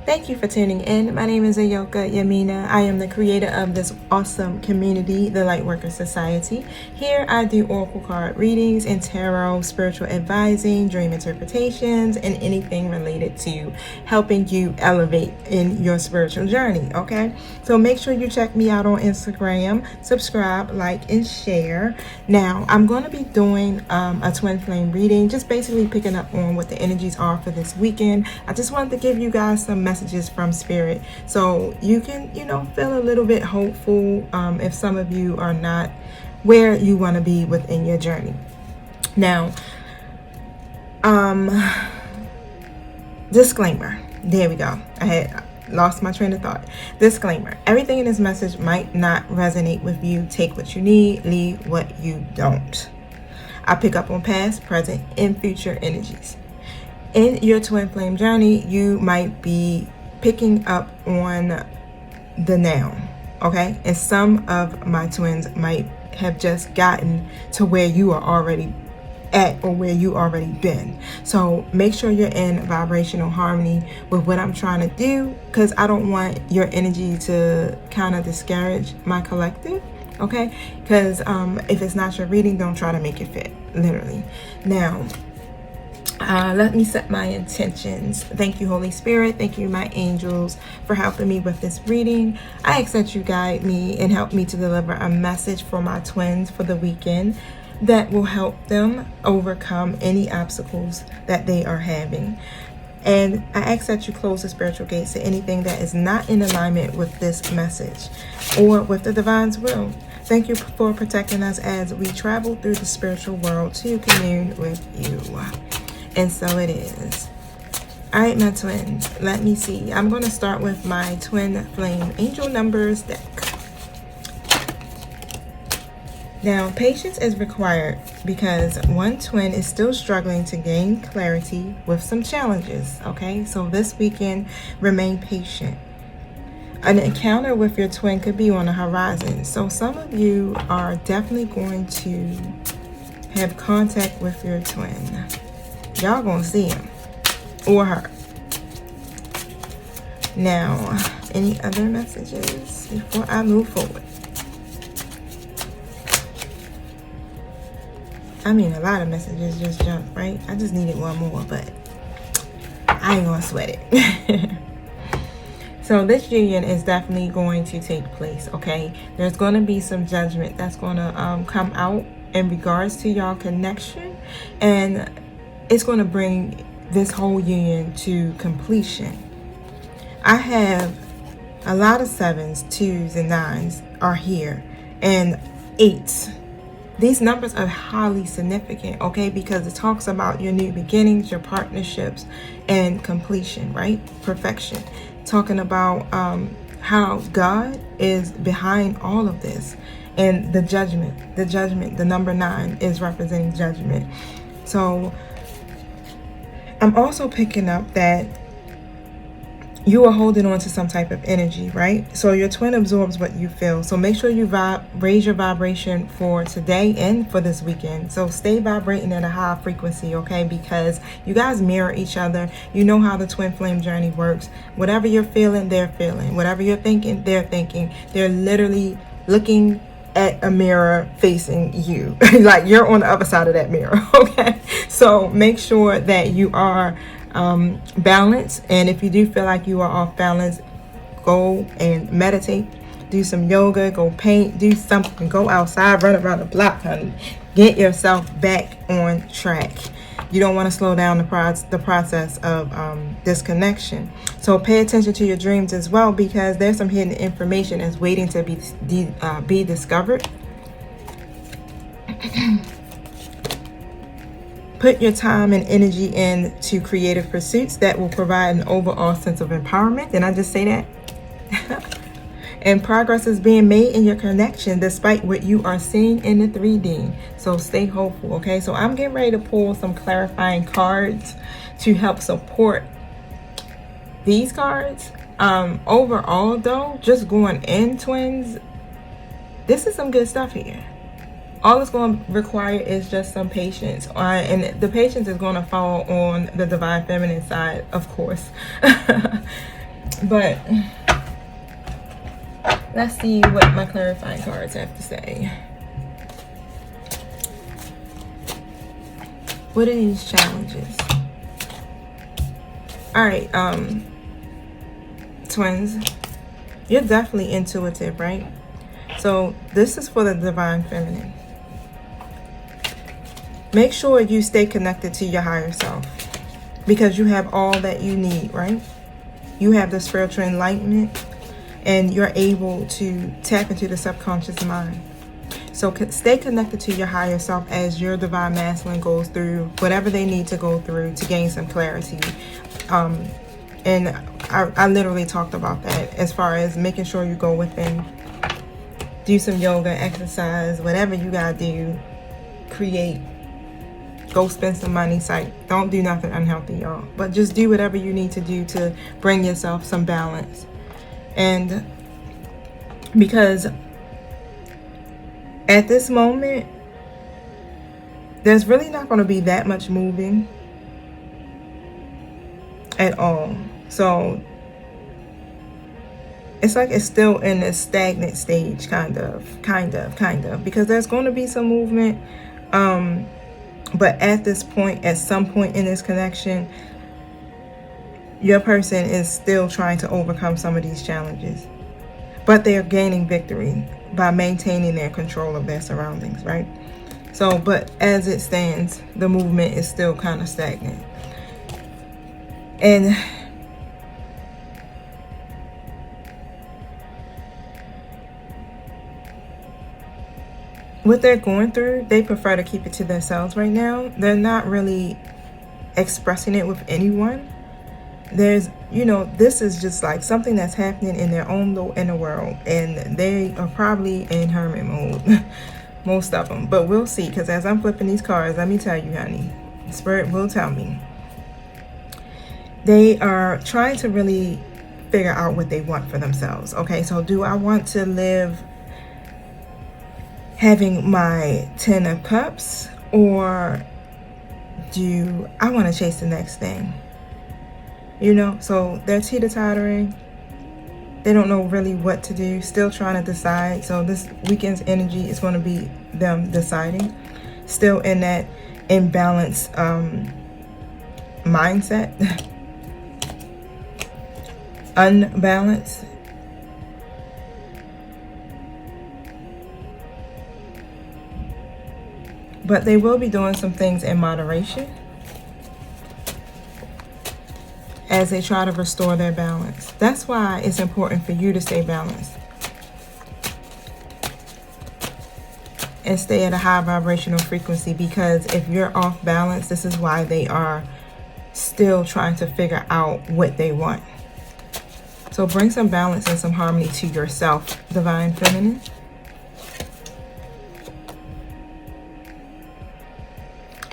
Thank you for tuning in. My name is Ayoka Yamina. I am the creator of this awesome community, the Lightworker Society. Here I do oracle card readings and tarot, spiritual advising, dream interpretations, and anything related to helping you elevate in your spiritual journey, okay? So make sure you check me out on Instagram, subscribe, like, and share. Now, I'm going to be doing a twin flame reading, just basically picking up on what the energies are for this weekend. I just wanted to give you guys some messages from spirit so you can feel a little bit hopeful if some of you are not where you want to be within your journey. Now, disclaimer, there we go, I had lost my train of thought. Disclaimer: everything in this message might not resonate with you. Take what you need, leave what you don't. I pick up on past, present, and future energies. In your twin flame journey, you might be picking up on the now, okay? And some of my twins might have just gotten to where you are already at or where you already been. So make sure you're in vibrational harmony with what I'm trying to do, because I don't want your energy to kind of discourage my collective, okay? Because if it's not your reading, don't try to make it fit, literally. Now, let me set my intentions. Thank you, Holy Spirit. Thank you, my angels, for helping me with this reading. I ask that you guide me and help me to deliver a message for my twins for the weekend that will help them overcome any obstacles that they are having. And I ask that you close the spiritual gates to anything that is not in alignment with this message or with the divine's will. Thank you for protecting us as we travel through the spiritual world to commune with you. And so it is. All right, my twins, let me see. I'm going to start with my twin flame angel numbers deck. Now, patience is required because one twin is still struggling to gain clarity with some challenges, okay? So this weekend, remain patient. An encounter with your twin could be on the horizon. So some of you are definitely going to have contact with your twin. Y'all gonna see him or her. Now, any other messages before I move forward? I mean, a lot of messages just jumped, right? I just needed one more, but I ain't gonna sweat it. So this union is definitely going to take place, okay? There's going to be some judgment that's going to come out in regards to y'all connection, and it's going to bring this whole union to completion. I have a lot of 7s, 2s, and 9s are here, and 8s. These numbers are highly significant, okay, because it talks about your new beginnings, your partnerships, and completion, right? Perfection. Talking about how God is behind all of this, and the judgment, the number 9 is representing judgment. So I'm also picking up that you are holding on to some type of energy, right? So your twin absorbs what you feel. So make sure you raise your vibration for today and for this weekend. So stay vibrating at a high frequency, okay? Because you guys mirror each other. You know how the twin flame journey works. Whatever you're feeling, they're feeling. Whatever you're thinking, they're thinking. They're literally looking at a mirror facing you. Like you're on the other side of that mirror, okay? So make sure that you are balance, and if you do feel like you are off balance, go and meditate, do some yoga, go paint, do something, go outside, run around the block, honey. Get yourself back on track. You don't want to slow down the process of disconnection. So pay attention to your dreams as well, because there's some hidden information that's waiting to be discovered. Put your time and energy into creative pursuits that will provide an overall sense of empowerment. Did I just say that? And progress is being made in your connection despite what you are seeing in the 3D. So stay hopeful, okay? So I'm getting ready to pull some clarifying cards to help support these cards. Overall, though, just going in, twins, this is some good stuff here. All it's going to require is just some patience. And the patience is going to fall on the divine feminine side, of course. But let's see what my clarifying cards have to say. What are these challenges? All right, twins, you're definitely intuitive, right? So this is for the divine feminine. Make sure you stay connected to your higher self, because you have all that you need, right? You have the spiritual enlightenment, and you're able to tap into the subconscious mind. So stay connected to your higher self as your divine masculine goes through whatever they need to go through to gain some clarity. And I literally talked about that as far as making sure you go within, do some yoga, exercise, whatever you gotta do, create, go spend some money. Don't do nothing unhealthy, y'all, but just do whatever you need to do to bring yourself some balance. And because at this moment, there's really not going to be that much moving at all. So it's like it's still in a stagnant stage, kind of, because there's going to be some movement. But at this point, at some point in this connection, your person is still trying to overcome some of these challenges, but they're gaining victory by maintaining their control of their surroundings, right? So, but as it stands, the movement is still kind of stagnant. And what they're going through, they prefer to keep it to themselves right now. They're not really expressing it with anyone. There's, this is just like something that's happening in their own little inner world, and they are probably in hermit mode, most of them. But we'll see, because as I'm flipping these cards, let me tell you, honey, Spirit will tell me. They are trying to really figure out what they want for themselves. Okay, so do I want to live having my 10 of Cups, or do I want to chase the next thing? So they're teeter-tottering. They don't know really what to do, still trying to decide. So this weekend's energy is going to be them deciding, still in that imbalanced mindset, unbalanced. But they will be doing some things in moderation as they try to restore their balance. That's why it's important for you to stay balanced and stay at a high vibrational frequency, because if you're off balance, this is why they are still trying to figure out what they want. So bring some balance and some harmony to yourself, divine feminine.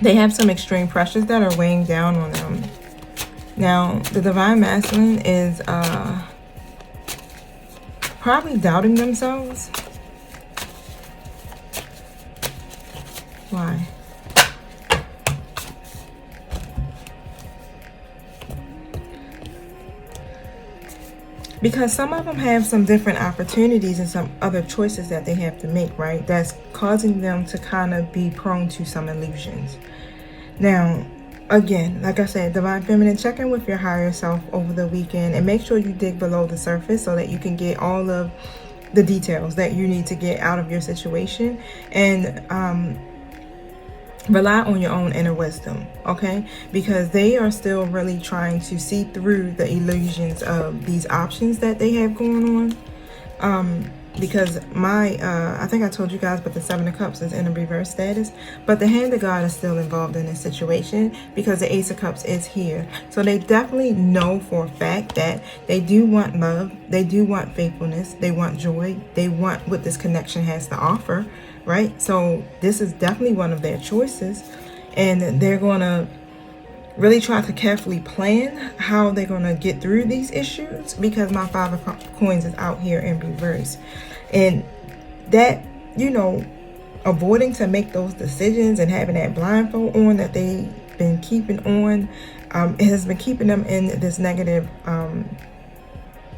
They have some extreme pressures that are weighing down on them. Now, the divine masculine is probably doubting themselves. Why? Because some of them have some different opportunities and some other choices that they have to make, right? That's causing them to kind of be prone to some illusions. Now, again, like I said, divine feminine, check in with your higher self over the weekend and make sure you dig below the surface so that you can get all of the details that you need to get out of your situation, and rely on your own inner wisdom, okay? Because they are still really trying to see through the illusions of these options that they have going on. Because I think I told you guys, but the Seven of Cups is in a reverse status, but the Hand of God is still involved in this situation because the Ace of Cups is here. So they definitely know for a fact that they do want love, they do want faithfulness, they want joy, they want what this connection has to offer, right? So this is definitely one of their choices, and they're going to really try to carefully plan how they're going to get through these issues, because my Five of Coins is out here in reverse. And that, avoiding to make those decisions and having that blindfold on that they've been keeping on, it has been keeping them in this negative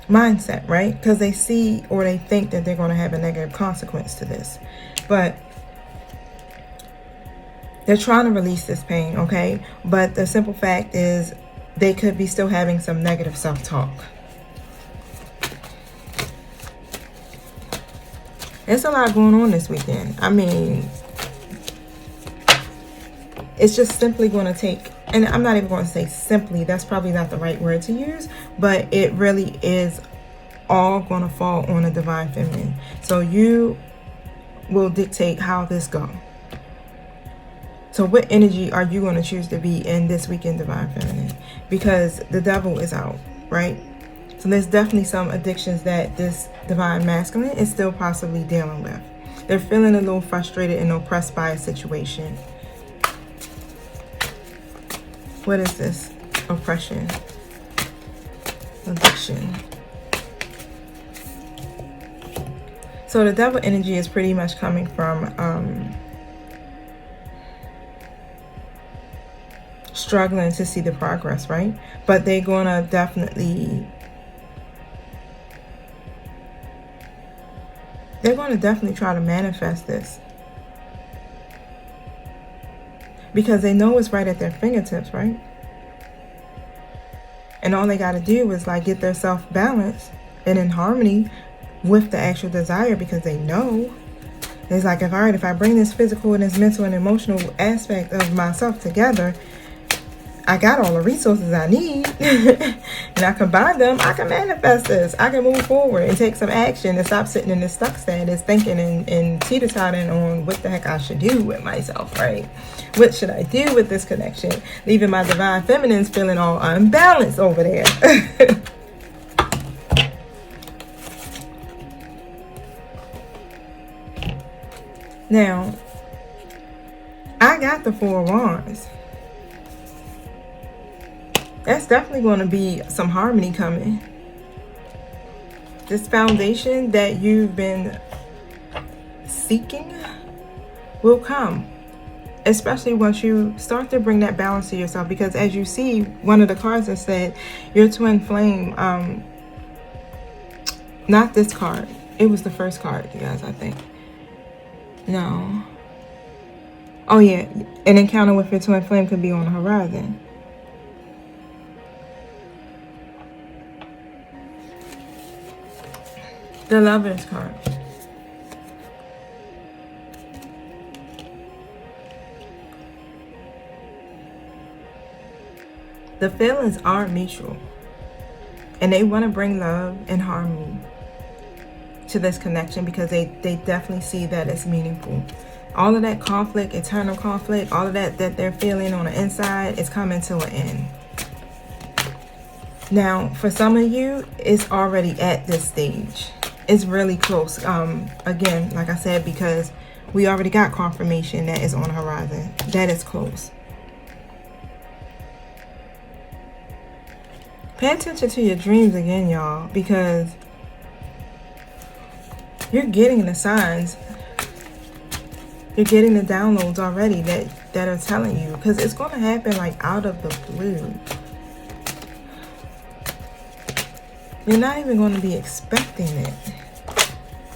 mindset, right? Because they see or they think that they're going to have a negative consequence to this. But they're trying to release this pain, okay? But the simple fact is they could be still having some negative self-talk. There's a lot going on this weekend. I mean, it's just simply going to take, and I'm not even going to say simply, that's probably not the right word to use, but it really is all going to fall on a divine feminine. So you will dictate how this goes. So what energy are you going to choose to be in this weekend, divine feminine? Because the devil is out, right? So there's definitely some addictions that this divine masculine is still possibly dealing with. They're feeling a little frustrated and oppressed by a situation. What is this? Oppression. Addiction. So the devil energy is pretty much coming from struggling to see the progress, right? But they're gonna definitely try to manifest this, because they know it's right at their fingertips, right? And all they got to do is like get their self balanced and in harmony with the actual desire, because they know it's like, if I bring this physical and this mental and emotional aspect of myself together, I got all the resources I need and I combine them, I can manifest this. I can move forward and take some action and stop sitting in this stuck status thinking and teeter-tottering on what the heck I should do with myself, right? What should I do with this connection? Leaving my divine feminines feeling all unbalanced over there. Now, I got the Four of Wands. That's definitely going to be some harmony coming. This foundation that you've been seeking will come, especially once you start to bring that balance to yourself. Because as you see, one of the cards that said your twin flame, not this card, it was the first card, you guys, I think. No. Oh yeah, an encounter with your twin flame could be on the horizon. The Lover's card. The feelings are mutual, and they want to bring love and harmony to this connection, because they definitely see that it's meaningful. All of that conflict, eternal conflict, all of that they're feeling on the inside is coming to an end. Now, for some of you, it's already at this stage. It's really close. Again, like I said, because we already got confirmation that is on the horizon. That is close. Pay attention to your dreams again, y'all, because you're getting the signs. You're getting the downloads already that are telling you, because it's going to happen like out of the blue. You're not even going to be expecting it.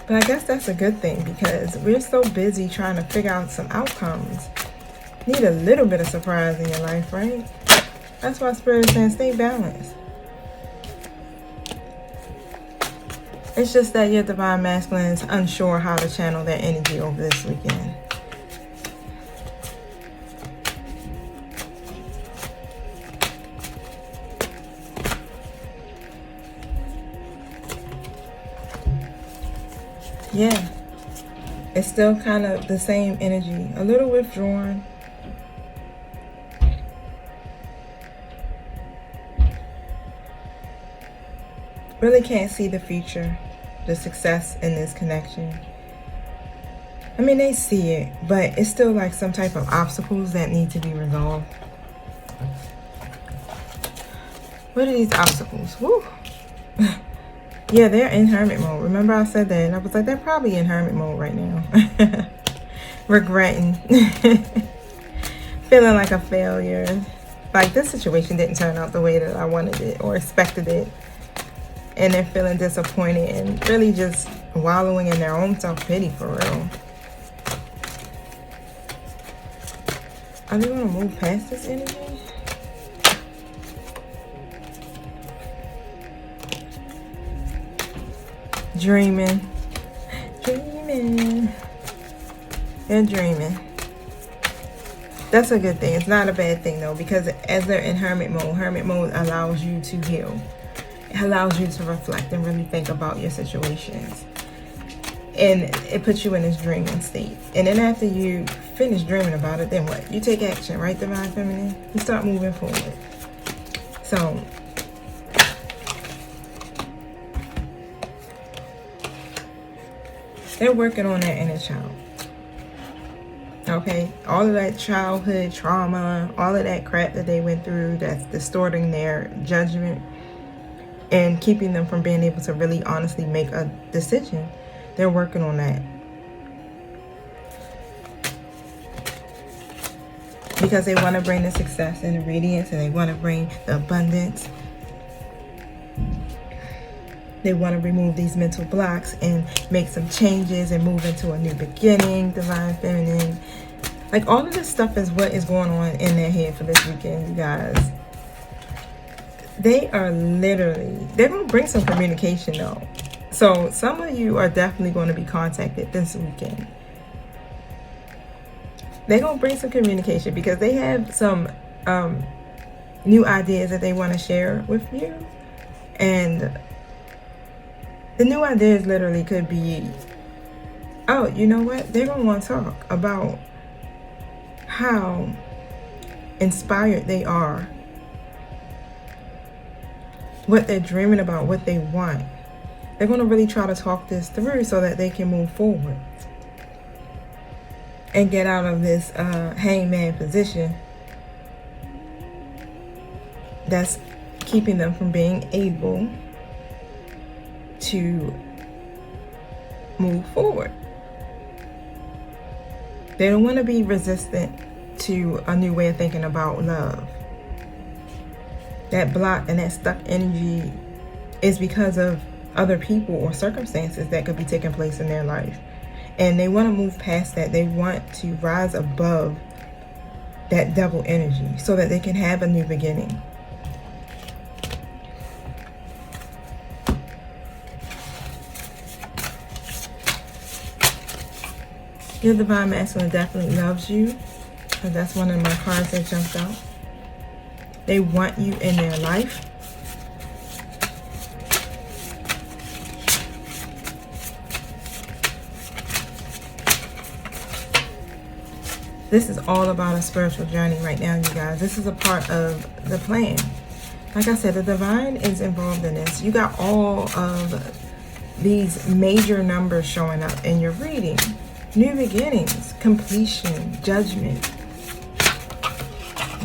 But I guess that's a good thing, because we're so busy trying to figure out some outcomes. You need a little bit of surprise in your life, right? That's why Spirit is saying stay balanced. It's just that your divine masculine is unsure how to channel their energy over this weekend. Yeah, it's still kind of the same energy, a little withdrawn. Really can't see the future, the success in this connection. I mean, they see it, but it's still like some type of obstacles that need to be resolved. What are these obstacles? Woo! Yeah, they're in hermit mode. Remember I said that, and I was like, they're probably in hermit mode right now. Regretting. Feeling like a failure. Like this situation didn't turn out the way that I wanted it or expected it. and they're feeling disappointed and really just wallowing in their own self-pity for real. Are they going to move past this energy? Dreaming. They're dreaming. That's a good thing. It's not a bad thing though, because as they're in hermit mode allows you to heal. It allows you to reflect and really think about your situations. And it puts you in this dreaming state. And then after you finish dreaming about it, then what? You take action, right, Divine Feminine? You start moving forward. So they're working on their inner child. Okay, all of that childhood trauma, all of that crap that they went through that's distorting their judgment and keeping them from being able to really honestly make a decision. They're working on that. Because they want to bring the success and the radiance, and they want to bring the abundance. They want to remove these mental blocks and make some changes and move into a new beginning, Divine Feminine. Like, all of this stuff is what is going on in their head for this weekend, you guys. They are literally, they're going to bring some communication though. So some of you are definitely going to be contacted this weekend. They're going to bring some communication because they have some new ideas that they want to share with you. And the new ideas literally could be, oh, you know what? They're going to want to talk about how inspired they are, what they're dreaming about, what they want. They're going to really try to talk this through so that they can move forward and get out of this hangman position that's keeping them from being able to move forward. They don't want to be resistant to a new way of thinking about love. That block and that stuck energy is because of other people or circumstances that could be taking place in their life. And they want to move past that. They want to rise above that devil energy so that they can have a new beginning. Your Divine Masculine definitely loves you, because that's one of my cards that jumped out. They want you in their life. This is all about a spiritual journey right now, you guys. This is a part of the plan. Like I said, the divine is involved in this. You got all of these major numbers showing up in your reading. New beginnings, completion, judgment,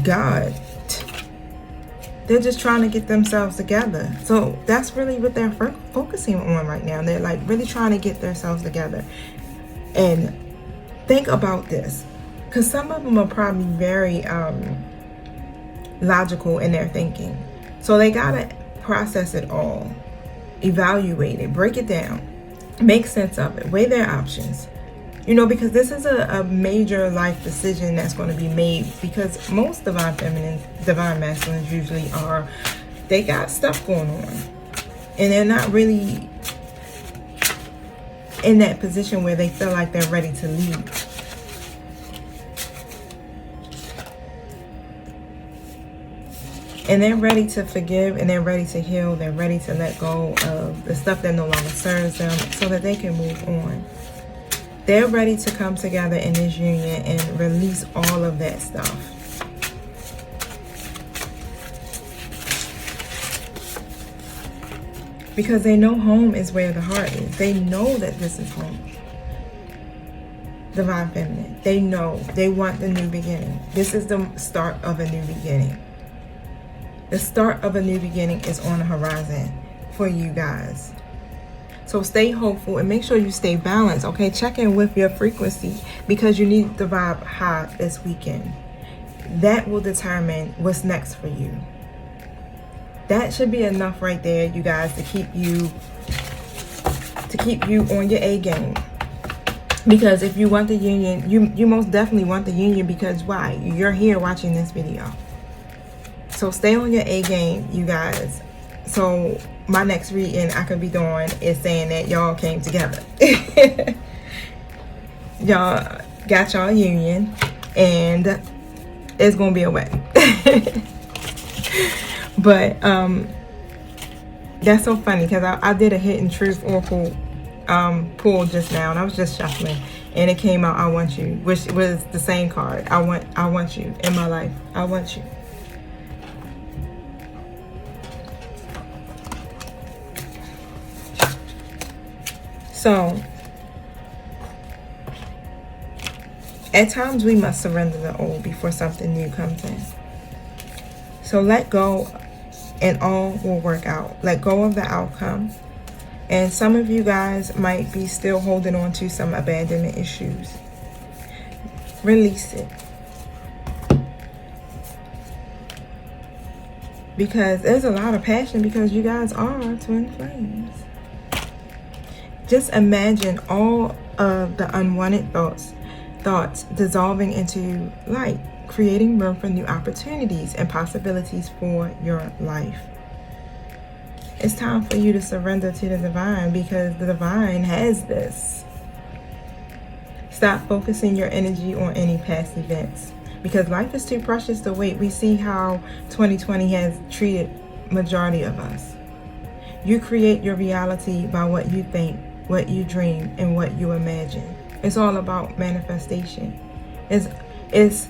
God. They're just trying to get themselves together. So that's really what they're focusing on right now. They're like really trying to get themselves together. And think about this, because some of them are probably very logical in their thinking. So they gotta process it all, evaluate it, break it down, make sense of it, weigh their options. You know, because this is a major life decision that's going to be made, because most Divine Feminines, Divine Masculines usually are, they got stuff going on. And they're not really in that position where they feel like they're ready to leave. And they're ready to forgive, and they're ready to heal. They're ready to let go of the stuff that no longer serves them so that they can move on. They're ready to come together in this union and release all of that stuff. Because they know home is where the heart is. They know that this is home. Divine Feminine. They know. They want the new beginning. This is the start of a new beginning. The start of a new beginning is on the horizon for you guys. So stay hopeful and make sure you stay balanced, okay? Check in with your frequency, because you need the vibe high this weekend. That will determine what's next for you. That should be enough right there, you guys, to keep you on your A game. Because if you want the union, you most definitely want the union, because why? You're here watching this video. So stay on your A game, you guys. So my next reading I could be doing is saying that y'all came together. Y'all got y'all union, and it's gonna be a wedding. But that's so funny, because I did a Hidden Truth Oracle pull just now, and I was just shuffling, and it came out I want you, which was the same card. I want you in my life. I want you. So at times we must surrender the old before something new comes in. So let go and all will work out. Let go of the outcome. And some of you guys might be still holding on to some abandonment issues. Release it. Because there's a lot of passion, because you guys are twin flames. Just imagine all of the unwanted thoughts dissolving into light, creating room for new opportunities and possibilities for your life. It's time for you to surrender to the divine, because the divine has this. Stop focusing your energy on any past events, because life is too precious to wait. We see how 2020 has treated majority of us. You create your reality by what you think, what you dream, and what you imagine. It's all about manifestation. It's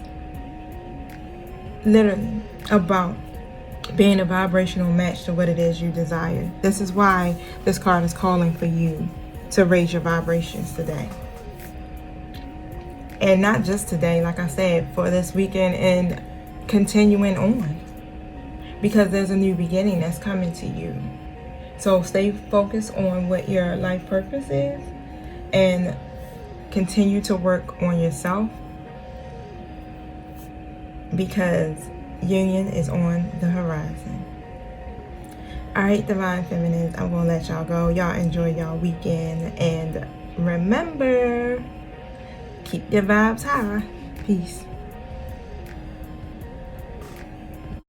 literally about being a vibrational match to what it is you desire. This is why this card is calling for you to raise your vibrations today. And not just today, like I said, for this weekend and continuing on. Because there's a new beginning that's coming to you. So stay focused on what your life purpose is, and continue to work on yourself, because union is on the horizon. Alright, Divine Feminines, I'm gonna let y'all go. Y'all enjoy y'all weekend, and remember, keep your vibes high. Peace.